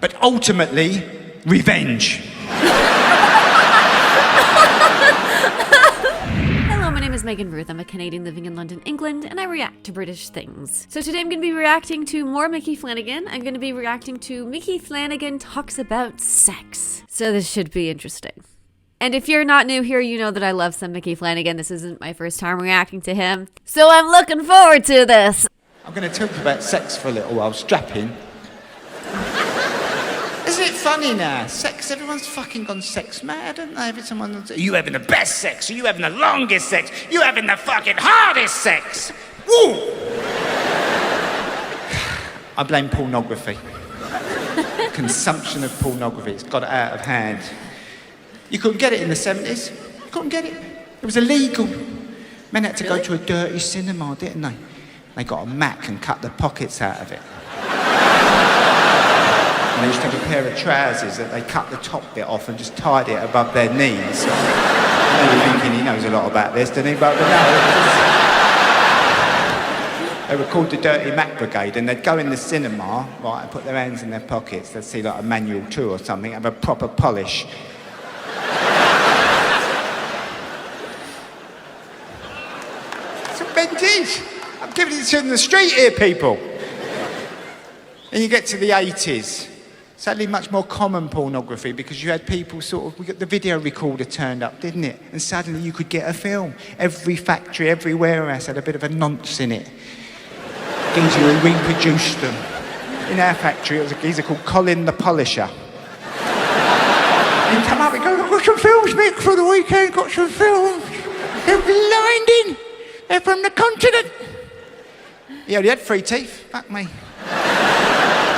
but ultimately, revenge. Hello, my name is Ruth. I'm a Canadian living in London, England, and I react to British things. So today I'm going to be reacting to more Micky Flanagan. I'm going to be reacting to Micky Flanagan Talks About Sex. So this should be interesting. And if you're not new here, you know that I love some Micky Flanagan. This isn't my first time reacting to him, so I'm looking forward to this. I'm going to talk about sex for a little while. Strap in. Isn't it funny now? Sex, everyone's fucking gone sex mad, haven't they? Every time are you having the best sex? Are you having the longest sex? You having the fucking hardest sex? Woo! I blame pornography. Consumption of pornography. It's got out of hand. You couldn't get it in the 70s. You couldn't get it. It was illegal. Men had to go to a dirty cinema, didn't they? They got a Mac and cut the pockets out of it. And they used to have a pair of trousers that they cut the top bit off and just tied it above their knees. I know you're thinking he knows a lot about this, doesn't he? But no, they were called the Dirty Mac Brigade, and they'd go in the cinema, right, and put their hands in their pockets. They'd see like a manual 2 or something, have a proper polish. That's what men did. I'm giving it to you in the street here, people. And you get to the 80s. Sadly, much more common pornography because you had people the video recorder turned up, didn't it? And suddenly you could get a film. Every factory, every warehouse had a bit of a nonce in it. Geezer who reproduced them. In our factory, it was a geezer called Colin the Polisher. He'd come up and go, I've got some films, Mick, for the weekend, got some films. They're blinding. They're from the continent. He only had 3 teeth. Fuck me.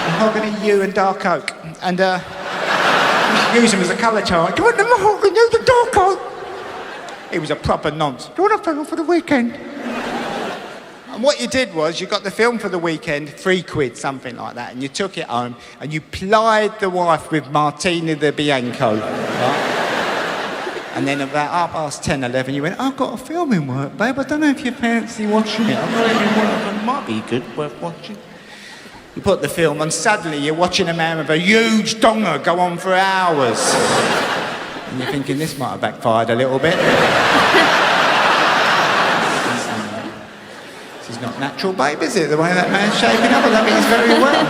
Mahogany, yew and dark oak. And use them as a colour chart. Do you want the mahogany or the dark oak? He was a proper nonce. Do you want a film for the weekend? And what you did was you got the film for the weekend, £3, something like that, and you took it home and you plied the wife with Martini the Bianco. Right? And then about 10:30, 11, you went, I've got a film in work, babe. I don't know if you fancy watching it. I'm not even one. It might be good, worth watching. You put the film on, suddenly you're watching a man with a huge donger go on for hours. And you're thinking, this might have backfired a little bit. This is not natural, babe, is it? The way that man's shaping up, I don't think he's very well.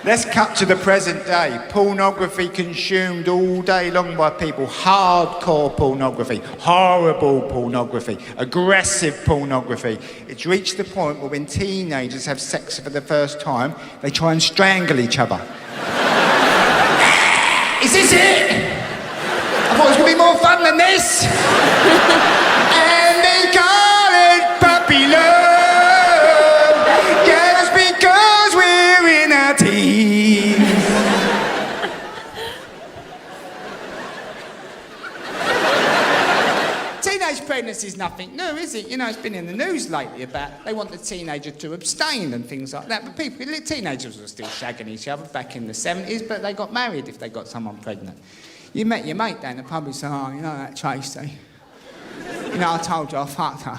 Let's cut to the present day. Pornography consumed all day long by people. Hardcore pornography, horrible pornography, aggressive pornography. It's reached the point where when teenagers have sex for the first time, they try and strangle each other. Is this it? I thought it was going to be more fun than this. And they call it puppy love. Just because we're in our teens. Teenage pregnancy is nothing new, is it? You know, it's been in the news lately about they want the teenager to abstain and things like that. But teenagers were still shagging each other back in the 70s, but they got married if they got someone pregnant. You met your mate down the pub and said, oh, you know that Tracy? You know, I told you I fucked her.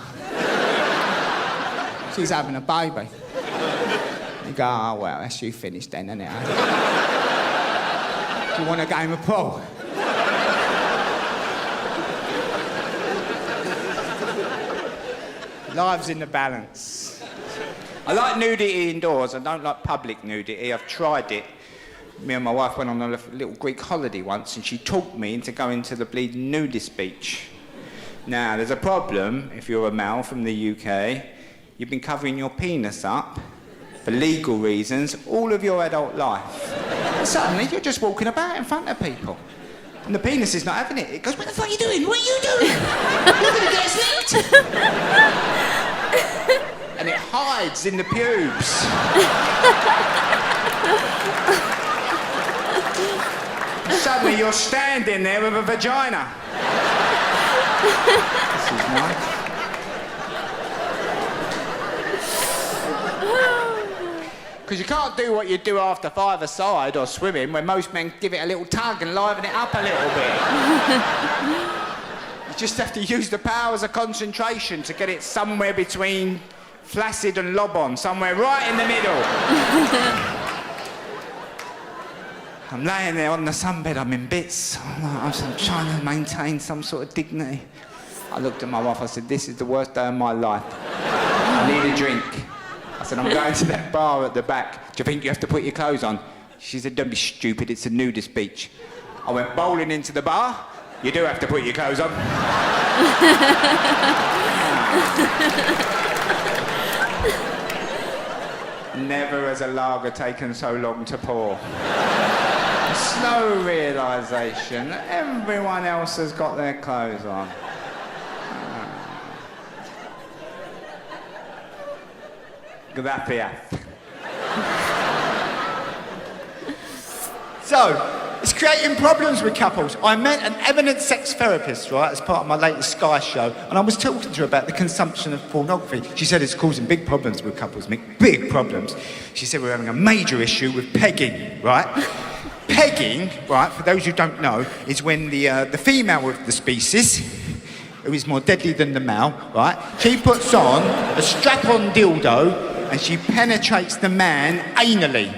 She's having a baby. You go, oh, well, that's you finished then, isn't it? Do you want a game of pool? Lives in the balance. I like nudity indoors. I don't like public nudity. I've tried it. Me and my wife went on a little Greek holiday once and she talked me into going to the bleeding nudist beach. Now, there's a problem if you're a male from the UK. You've been covering your penis up for legal reasons all of your adult life. And suddenly you're just walking about in front of people. And the penis is not having it. It goes, what the fuck are you doing? What are you doing? You're going to get slipped. And it hides in the pubes. And suddenly you're standing there with a vagina. This is nice. Because you can't do what you do after 5-a-side or swimming, when most men give it a little tug and liven it up a little bit. You just have to use the powers of concentration to get it somewhere between flaccid and lob-on, somewhere right in the middle. I'm laying there on the sunbed, I'm in bits. I'm trying to maintain some sort of dignity. I looked at my wife, I said, this is the worst day of my life. I need a drink. I said, I'm going to that bar at the back. Do you think you have to put your clothes on? She said, don't be stupid, it's a nudist beach. I went bowling into the bar. You do have to put your clothes on. Never has a lager taken so long to pour. A slow realisation that everyone else has got their clothes on. Gracias. So, it's creating problems with couples. I met an eminent sex therapist, right, as part of my latest Sky show, and I was talking to her about the consumption of pornography. She said it's causing big problems with couples, Mick, big problems. She said we're having a major issue with pegging, right? Pegging, right, for those who don't know, is when the female of the species, who is more deadly than the male, right, she puts on a strap-on dildo and she penetrates the man anally.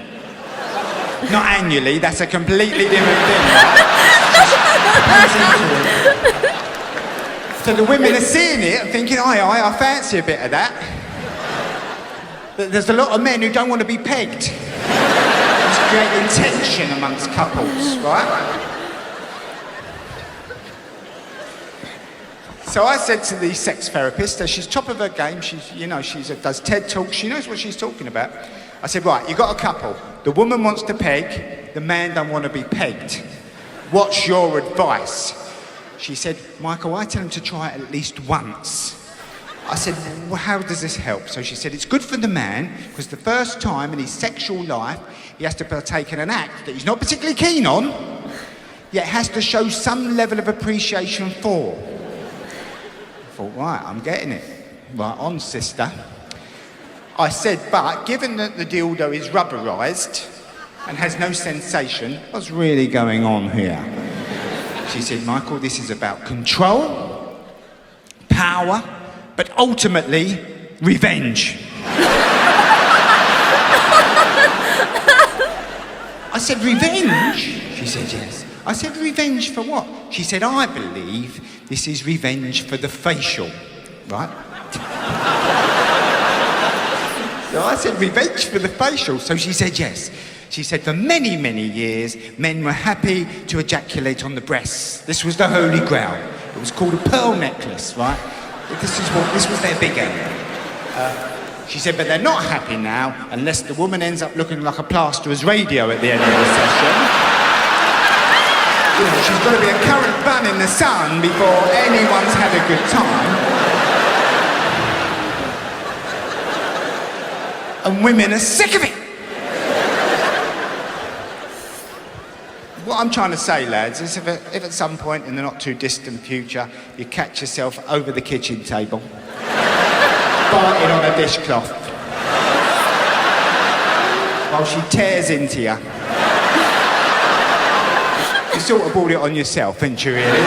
Not annually, that's a completely different thing. So the women are seeing it and thinking, I fancy a bit of that. But there's a lot of men who don't want to be pegged. It's creating tension amongst couples, right? So I said to the sex therapist, she's top of her game, she does TED Talks, she knows what she's talking about. I said, right, you've got a couple. The woman wants to peg, the man don't want to be pegged. What's your advice? She said, Michael, I tell him to try it at least once. I said, well, how does this help? So she said, it's good for the man, because the first time in his sexual life, he has to partake in an act that he's not particularly keen on, yet has to show some level of appreciation for. I thought, right, I'm getting it. Right on, sister. I said, but given that the dildo is rubberised and has no sensation, what's really going on here? She said, Michael, this is about control, power, but ultimately, revenge. I said, revenge? She said, yes. I said, revenge for what? She said, I believe this is revenge for the facial, right? So I said, revenge for the facial. So she said, yes. She said, for many, many years, men were happy to ejaculate on the breasts. This was the holy grail. It was called a pearl necklace, right? This was their big aim. She said, but they're not happy now unless the woman ends up looking like a plasterer's radio at the end of the session. You know, she's got to be a current bun in the sun before anyone's had a good time. And women are sick of it. What I'm trying to say, lads, is if at some point in the not too distant future you catch yourself over the kitchen table, farting on a dishcloth, while she tears into you, you sort of brought it on yourself, ain't you, really?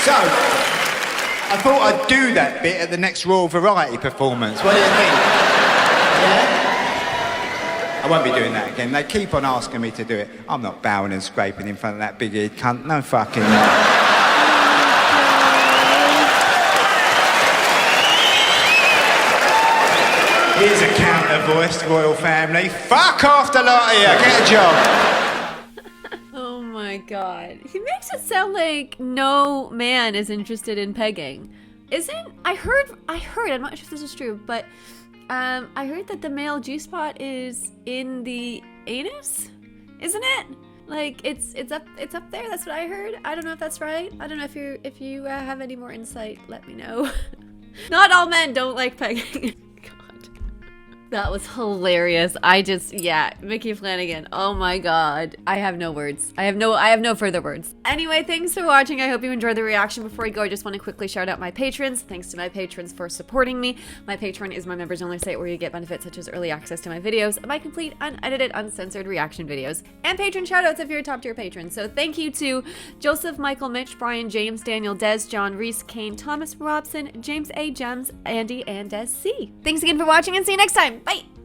So, I thought I'd do that bit at the next Royal Variety performance. What do you think? Yeah? I won't be doing that again. They keep on asking me to do it. I'm not bowing and scraping in front of that big-eared cunt. No fucking way. Here's a counter-voiced royal family. Fuck off the lot of you. Get a job. Oh my god. He makes it sound like no man is interested in pegging. I heard, I'm not sure if this is true, but I heard that the male G-spot is in the anus? Isn't it? Like it's up there. That's what I heard. I don't know if that's right. I don't know if you have any more insight, let me know. Not all men don't like pegging. God. That was hilarious. Yeah, Mickey Flanagan. Oh my god. I have no words. I have no further words. Anyway, thanks for watching. I hope you enjoyed the reaction. Before we go, I just want to quickly shout out my patrons. Thanks to my patrons for supporting me. My Patreon is my members only site where you get benefits such as early access to my videos, my complete, unedited, uncensored reaction videos, and patron shoutouts if you're a top tier patron. So thank you to Joseph, Michael, Mitch, Brian, James, Daniel, Des, John, Reese, Kane, Thomas, Robson, James A. Gems, Andy, and Des C. Thanks again for watching and see you next time. Bye!